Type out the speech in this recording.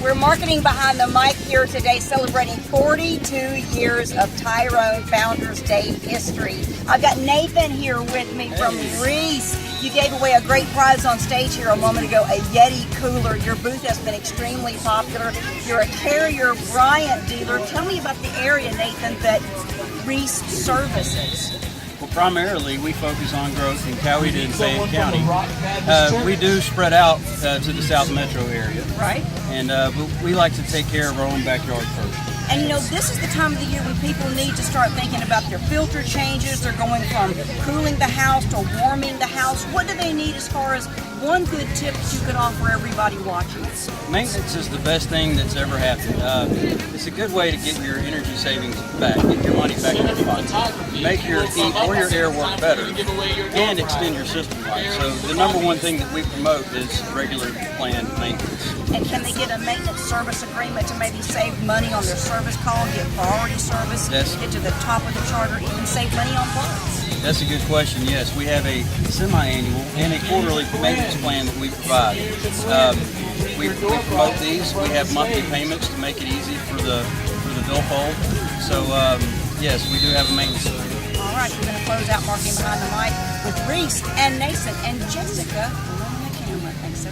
We're marketing behind the mic here today, celebrating 42 years of Tyrone Founders Day history. I've got Nathan here with me from Reese. You gave away a great prize on stage here a moment ago, a Yeti cooler. Your booth has been extremely popular. You're a Carrier Bryant dealer. Tell me about the area, Nathan, that Reese services. Well, primarily we focus on growth in Coweta and Fayette County. We do spread out to the South Metro area. Right. And we like to take care of our own backyard first. And you know, this is the time of the year when people need to start thinking about their filter changes. They're going from cooling the house to warming the house. What do they need as far as one good tip that you could offer everybody watching? Maintenance is the best thing that's ever happened. It's a good way to get your energy savings back, get your money back in your pocket, make your heat or your air work better, and extend your system life. So the number one thing that we promote is regular planned maintenance. And can they get a maintenance service agreement to maybe save money on their service call, get priority service, get to the top of the chart, or even save money on parts? That's a good question, yes. We have a semi-annual and a quarterly maintenance plan that we provide. We promote these. We have monthly payments to make it easy for the billfold. So, yes, we do have a maintenance plan. All right, we're going to close out Marketing Behind the Mic with Reese and Nathan and Jessica on the camera. Thanks, sir.